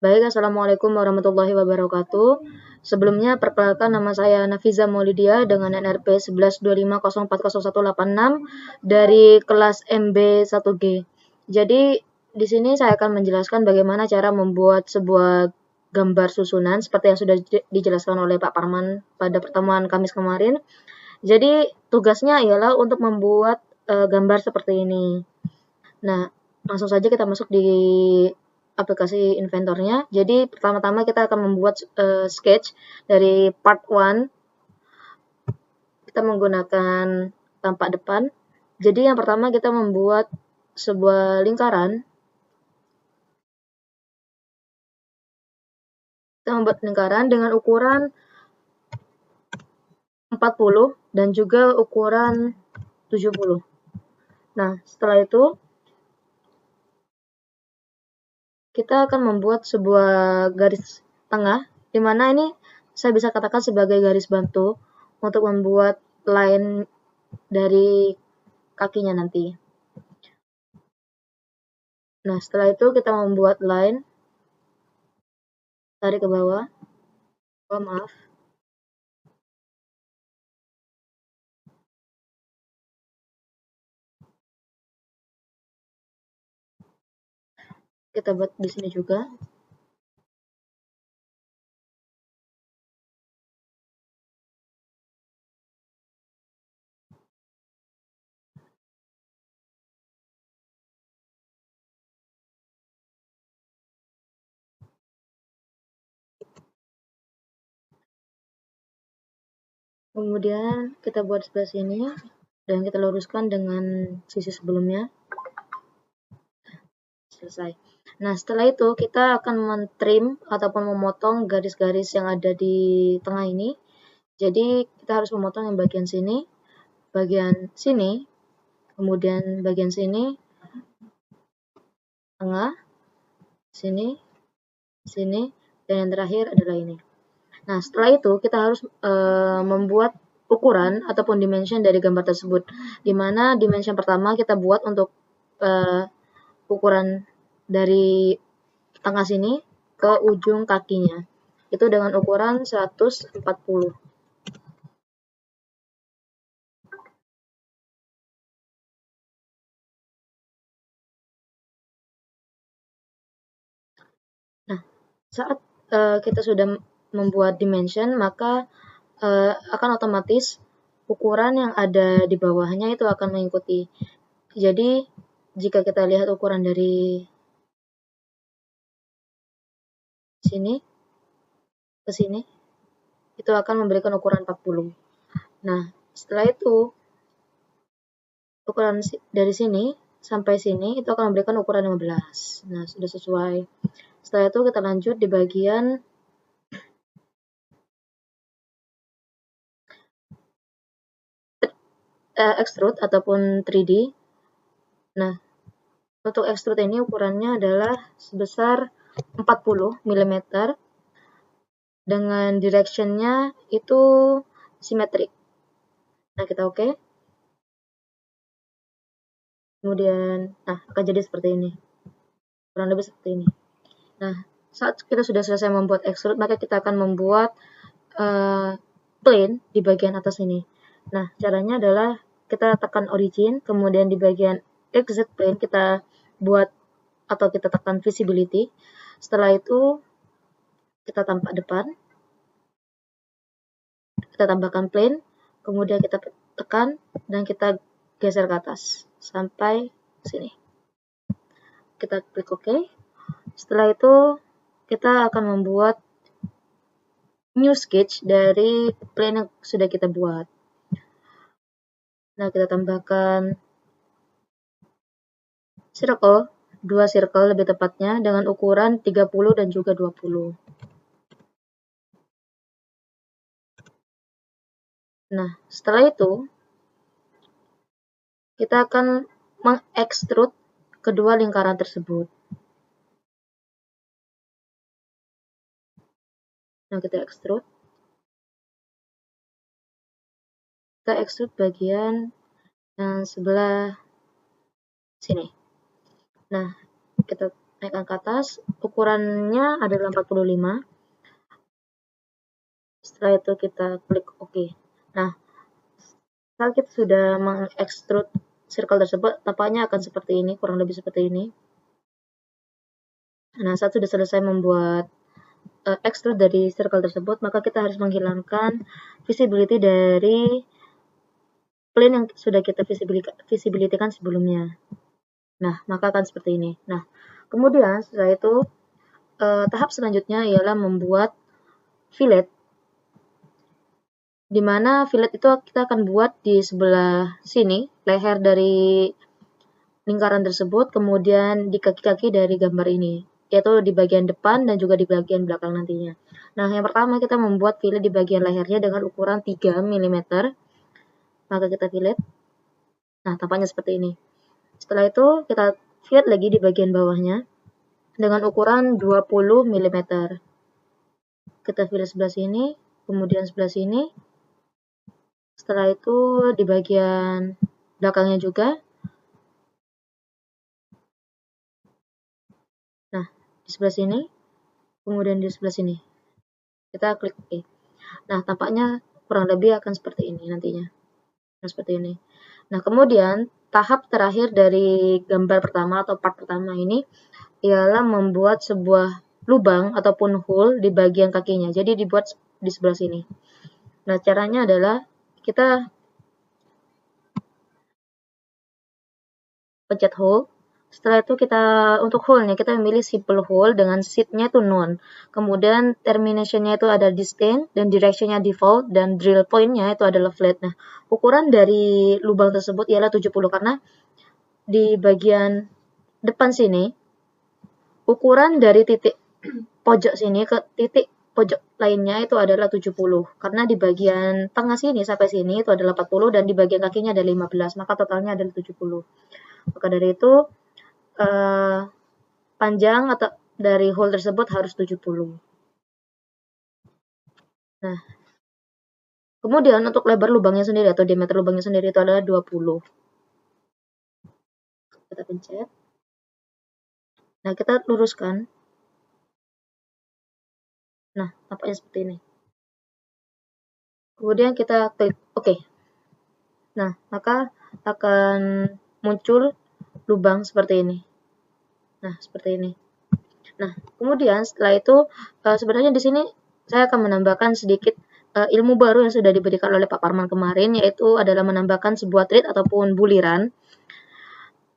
Baik, Assalamualaikum warahmatullahi wabarakatuh. Sebelumnya, perkenalkan nama saya Nafiza Maulidia dengan NRP 1125040186 dari kelas MB1G. Jadi, di sini saya akan menjelaskan bagaimana cara membuat sebuah gambar susunan seperti yang sudah dijelaskan oleh Pak Parman pada pertemuan Kamis kemarin. Jadi, tugasnya ialah untuk membuat gambar seperti ini. Nah, langsung saja kita masuk di aplikasi inventornya. Jadi pertama-tama kita akan membuat sketch dari part 1. Kita menggunakan tampak depan. Jadi yang pertama kita membuat sebuah lingkaran. Kita membuat lingkaran dengan ukuran 40 dan juga ukuran 70. Nah, setelah itu kita akan membuat sebuah garis tengah, di mana ini saya bisa katakan sebagai garis bantu untuk membuat line dari kakinya nanti. Nah, setelah itu kita membuat line, tarik ke bawah. Oh, maaf. Kita buat di sini juga. Kemudian kita buat sebelah sini dan kita luruskan dengan sisi sebelumnya. Selesai. Nah, setelah itu kita akan mentrim ataupun memotong garis-garis yang ada di tengah ini. Jadi kita harus memotong yang bagian sini, kemudian bagian sini, tengah, sini, dan yang terakhir adalah ini. Nah, setelah itu kita harus membuat ukuran ataupun dimension dari gambar tersebut. Di mana dimension pertama kita buat untuk ukuran dari tengah sini ke ujung kakinya. Itu dengan ukuran 140. Nah, saat kita sudah membuat dimension, maka akan otomatis ukuran yang ada di bawahnya itu akan mengikuti. Jadi, jika kita lihat ukuran dari sini ke sini, itu akan memberikan ukuran 40. Nah, setelah itu, ukuran dari sini sampai sini itu akan memberikan ukuran 15. Nah, sudah sesuai. Setelah itu kita lanjut di bagian extrude ataupun 3D. Nah, untuk extrude ini ukurannya adalah sebesar 40 mm dengan direction-nya itu simetrik. Nah, kita oke. Kemudian, nah, akan jadi seperti ini. Kurang lebih seperti ini. Nah, saat kita sudah selesai membuat extrude, maka kita akan membuat plane di bagian atas ini. Nah, caranya adalah kita tekan origin, kemudian di bagian exit plane kita buat atau kita tekan visibility. Setelah itu kita tampak depan, kita tambahkan plane, kemudian kita tekan dan kita geser ke atas sampai sini. Kita klik OK. Setelah itu kita akan membuat new sketch dari plane yang sudah kita buat. Nah, kita tambahkan circle, 2 circle lebih tepatnya dengan ukuran 30 dan juga 20. Nah, setelah itu kita akan mengekstrud kedua lingkaran tersebut. Nah, kita ekstrud. Kita ekstrud bagian yang sebelah sini. Nah, kita naikkan ke atas, ukurannya adalah 45. Setelah itu kita klik OK. Nah, saat kita sudah mengekstrud circle tersebut, tampaknya akan seperti ini, kurang lebih seperti ini. Nah, saat sudah selesai membuat extrude dari circle tersebut, maka kita harus menghilangkan visibility dari plane yang sudah kita visibility-kan sebelumnya. Nah, maka akan seperti ini. Nah, kemudian setelah itu tahap selanjutnya ialah membuat fillet, di mana fillet itu kita akan buat di sebelah sini, leher dari lingkaran tersebut, kemudian di kaki-kaki dari gambar ini, yaitu di bagian depan dan juga di bagian belakang nantinya. Nah, yang pertama kita membuat fillet di bagian lehernya dengan ukuran 3 mm. Maka kita fillet. Nah, tampaknya seperti ini. Setelah itu kita fillet lagi di bagian bawahnya dengan ukuran 20 mm. Kita fillet sebelah sini, kemudian sebelah sini. Setelah itu di bagian belakangnya juga. Nah, di sebelah sini, kemudian di sebelah sini. Kita klik OK. Nah, tampaknya kurang lebih akan seperti ini nantinya. Nah, seperti ini. Nah, kemudian tahap terakhir dari gambar pertama atau part pertama ini ialah membuat sebuah lubang ataupun hole di bagian kakinya. Jadi dibuat di sebelah sini. Nah, caranya adalah kita pencet hole. Setelah itu kita untuk hole-nya kita memilih simple hole dengan seed-nya itu none. Kemudian termination-nya itu ada distinct dan direction-nya default dan drill point-nya itu adalah flat. Nah, ukuran dari lubang tersebut ialah 70 karena di bagian depan sini ukuran dari titik pojok sini ke titik pojok lainnya itu adalah 70. Karena di bagian tengah sini sampai sini itu adalah 40 dan di bagian kakinya ada 15, maka totalnya adalah 70. Maka dari itu panjang atau dari hole tersebut harus 70. Nah, kemudian untuk lebar lubangnya sendiri atau diameter lubangnya sendiri itu adalah 20. Kita pencet. Nah, kita luruskan. Nah, tampaknya seperti ini. Kemudian kita klik OK. Nah, maka akan muncul lubang seperti ini. Nah, seperti ini. Nah, kemudian setelah itu sebenarnya di sini saya akan menambahkan sedikit ilmu baru yang sudah diberikan oleh Pak Parman kemarin, yaitu adalah menambahkan sebuah thread ataupun buliran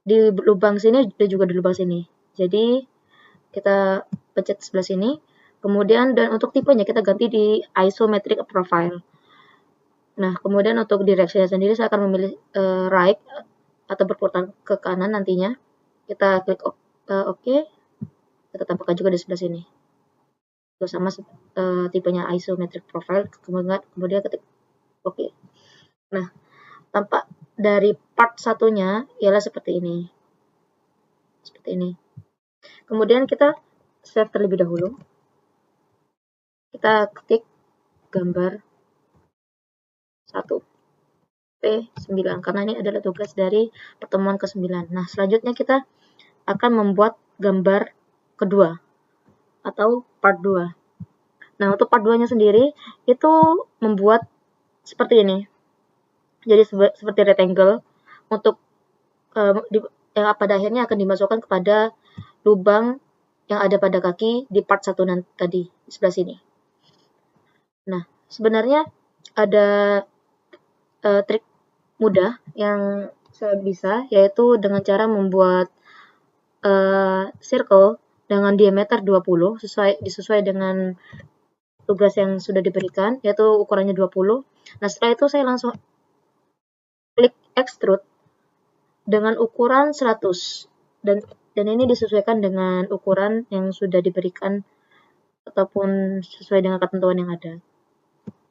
di lubang sini dan juga di lubang sini. Jadi kita pencet sebelah sini, kemudian dan untuk tipenya kita ganti di isometric profile. Nah, kemudian untuk direction sendiri saya akan memilih right atau berputar ke kanan nantinya. Kita klik OK. Kita tambahkan juga di sebelah sini. Itu sama tipenya isometric profile. Kemudian ketik OK. Nah, tampak dari part satunya ialah seperti ini. Seperti ini. Kemudian kita save terlebih dahulu. Kita ketik gambar 1 P9 karena ini adalah tugas dari pertemuan ke-9. Nah, selanjutnya kita akan membuat gambar kedua atau part 2. Nah, untuk part 2-nya sendiri itu membuat seperti ini. Jadi seperti rectangle untuk yang pada akhirnya akan dimasukkan kepada lubang yang ada pada kaki di part 1 tadi di sebelah sini. Nah, sebenarnya ada trik mudah yang saya bisa, yaitu dengan cara membuat circle dengan diameter 20 disesuai dengan tugas yang sudah diberikan, yaitu ukurannya 20. Nah, setelah itu saya langsung klik extrude dengan ukuran 100 dan ini disesuaikan dengan ukuran yang sudah diberikan ataupun sesuai dengan ketentuan yang ada.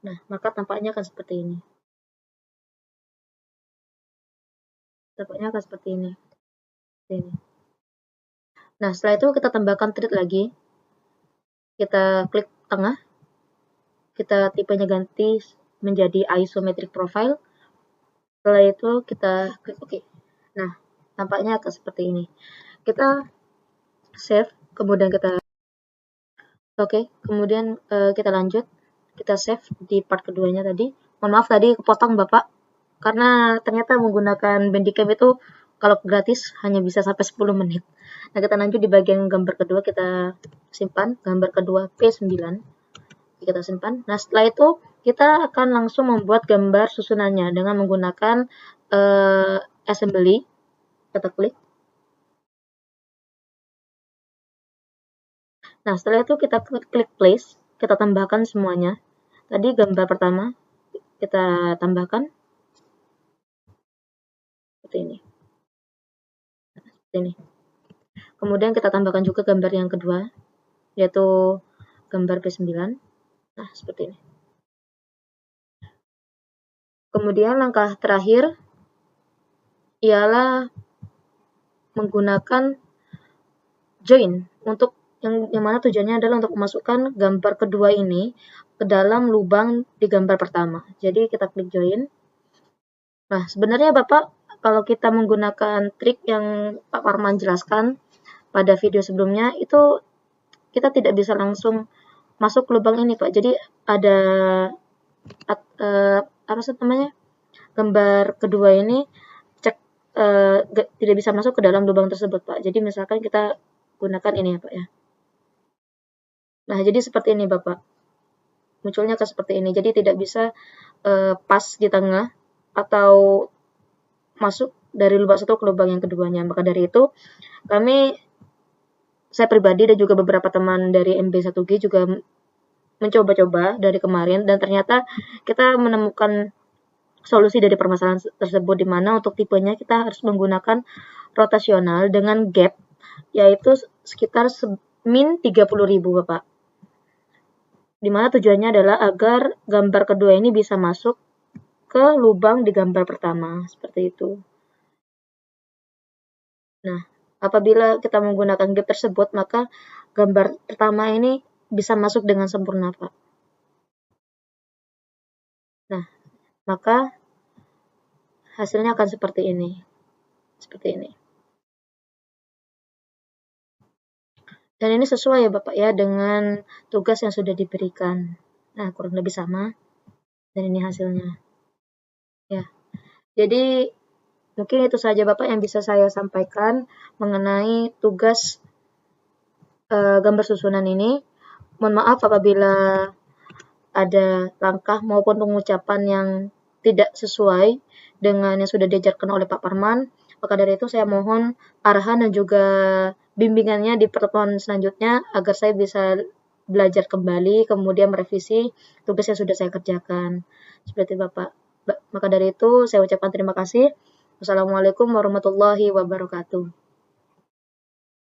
Nah, maka tampaknya akan seperti ini. Tampaknya akan seperti ini. Nah, setelah itu kita tambahkan thread lagi. Kita klik tengah. Kita tipenya ganti menjadi isometric profile. Setelah itu kita klik OK. Nah, tampaknya akan seperti ini. Kita save, kemudian kemudian kita lanjut, kita save di part keduanya tadi. Mohon maaf tadi kepotong Bapak, karena ternyata menggunakan Bandicam itu kalau gratis hanya bisa sampai 10 menit. Nah, kita lanjut di bagian gambar kedua, kita simpan gambar kedua P9. Kita simpan. Nah, setelah itu kita akan langsung membuat gambar susunannya dengan menggunakan assembly. Kita klik. Nah, setelah itu kita klik place, kita tambahkan semuanya. Tadi gambar pertama kita tambahkan seperti ini. Kemudian kita tambahkan juga gambar yang kedua, yaitu gambar P9. Nah, seperti ini. Kemudian langkah terakhir ialah menggunakan join, untuk yang mana tujuannya adalah untuk memasukkan gambar kedua ini ke dalam lubang di gambar pertama. Jadi kita klik join. Nah, sebenarnya Bapak, kalau kita menggunakan trik yang Pak Parman jelaskan pada video sebelumnya, itu kita tidak bisa langsung masuk ke lubang ini, Pak. Jadi ada apa sih namanya, gambar kedua ini tidak bisa masuk ke dalam lubang tersebut, Pak. Jadi misalkan kita gunakan ini ya, Pak ya. Nah, jadi seperti ini Bapak. Munculnya seperti ini. Jadi tidak bisa pas di tengah atau masuk dari lubang satu ke lubang yang keduanya. Maka dari itu, saya pribadi dan juga beberapa teman dari MB1G juga mencoba-coba dari kemarin, dan ternyata kita menemukan solusi dari permasalahan tersebut, di mana untuk tipenya kita harus menggunakan rotasional dengan gap, yaitu sekitar min 30.000 Bapak. Dimana tujuannya adalah agar gambar kedua ini bisa masuk ke lubang di gambar pertama, seperti itu. Nah, apabila kita menggunakan gap tersebut, maka gambar pertama ini bisa masuk dengan sempurna, Pak. Nah, maka hasilnya akan seperti ini. Seperti ini. Dan ini sesuai ya Bapak ya dengan tugas yang sudah diberikan. Nah, kurang lebih sama. Dan ini hasilnya. Ya. Jadi mungkin itu saja Bapak yang bisa saya sampaikan mengenai tugas gambar susunan ini. Mohon maaf apabila ada langkah maupun pengucapan yang tidak sesuai dengan yang sudah diajarkan oleh Pak Parman. Maka dari itu saya mohon arahan dan juga bimbingannya di pertemuan selanjutnya agar saya bisa belajar kembali, kemudian merevisi tugas yang sudah saya kerjakan. Seperti Bapak. Maka dari itu saya ucapkan terima kasih. Wassalamualaikum warahmatullahi wabarakatuh.